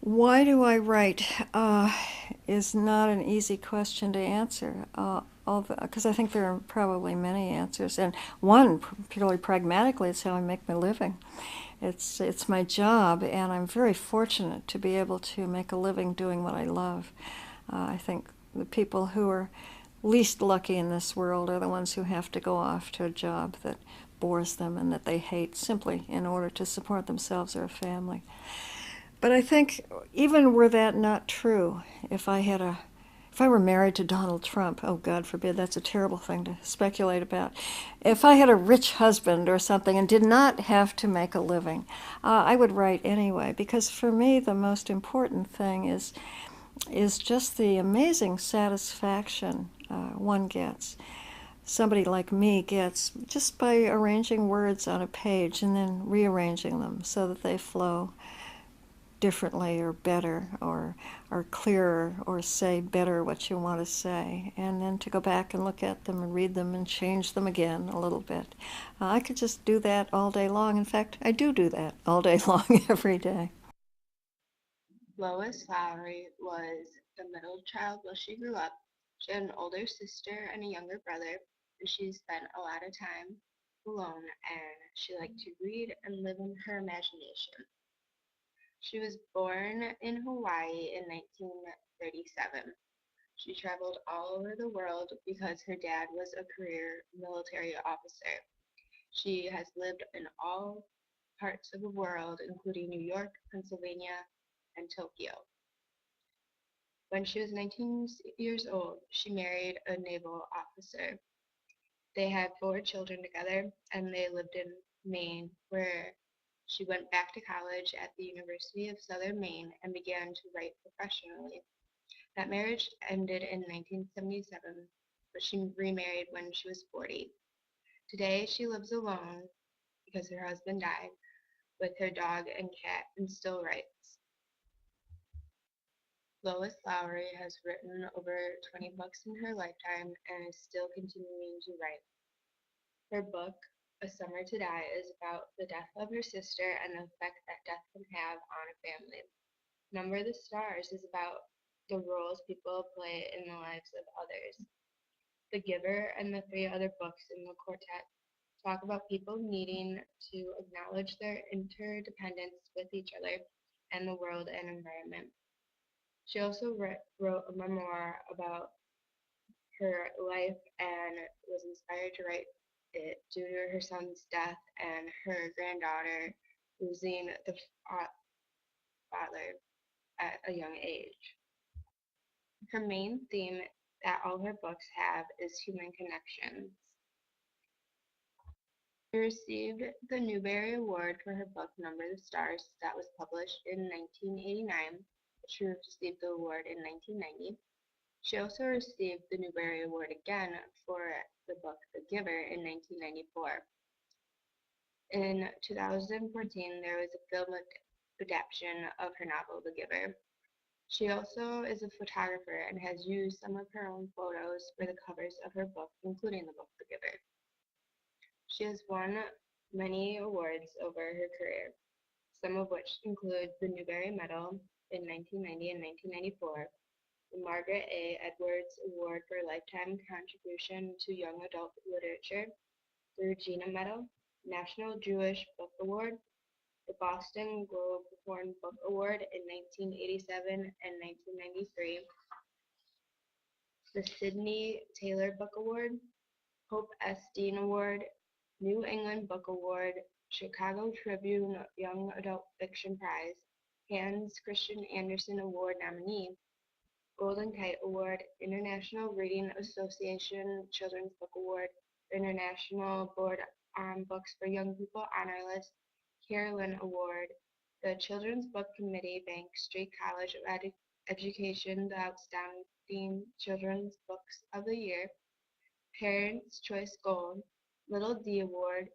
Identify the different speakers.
Speaker 1: Why do I write? Is not an easy question to answer. Because I think there are probably many answers, and one purely pragmatically, it's how I make my living. It's my job, and I'm very fortunate to be able to make a living doing what I love. I think the people who are least lucky in this world are the ones who have to go off to a job that bores them and that they hate simply in order to support themselves or a family. But I think even were that not true, if I had a if I were married to Donald Trump, oh God forbid, that's a terrible thing to speculate about. If I had a rich husband or something and did not have to make a living, I would write anyway, because for me the most important thing is just the amazing satisfaction one gets. Somebody like me gets just by arranging words on a page and then rearranging them so that they flow differently or better or clearer or say better what you want to say, and then to go back and look at them and read them and change them again a little bit. I could just do that all day long. In fact, I do that all day long every day.
Speaker 2: Lois Lowry was the middle child while she grew up. She had an older sister and a younger brother, and she spent a lot of time alone, and she liked to read and live in her imagination. She was born in Hawaii in 1937. She traveled all over the world because her dad was a career military officer. She has lived in all parts of the world, including New York, Pennsylvania, and Tokyo. When she was 19 years old, she married a naval officer. They had four children together, and they lived in Maine, where she went back to college at the University of Southern Maine and began to write professionally. That marriage ended in 1977, but she remarried when she was 40. Today, she lives alone because her husband died with her dog and cat and still writes. Lois Lowry has written over 20 books in her lifetime and is still continuing to write. Her book, A Summer to Die, is about the death of her sister and the effect that death can have on a family. Number the Stars is about the roles people play in the lives of others. The Giver and the three other books in the quartet talk about people needing to acknowledge their interdependence with each other and the world and environment. She also wrote a memoir about her life and was inspired to write it due to her son's death and her granddaughter losing the father at a young age. Her main theme that all her books have is human connections. She received the Newbery Award for her book Number the Stars that was published in 1989. She received the award in 1990. She also received the Newbery Award again for the book The Giver in 1994. In 2014, there was a film adaptation of her novel The Giver. She also is a photographer and has used some of her own photos for the covers of her book, including the book The Giver. She has won many awards over her career, some of which include the Newbery Medal in 1990 and 1994, the Margaret A. Edwards Award for Lifetime Contribution to Young Adult Literature, the Regina Medal, National Jewish Book Award, the Boston Globe Horn Book Award in 1987 and 1993, the Sidney Taylor Book Award, Hope S. Dean Award, New England Book Award, Chicago Tribune Young Adult Fiction Prize, Hans Christian Andersen Award nominee, Golden Kite Award, International Reading Association Children's Book Award, International Board on Books for Young People Honor List, Carolyn Award, the Children's Book Committee Bank Street College of Education, the Outstanding Children's Books of the Year, Parents' Choice Gold, Little D Award,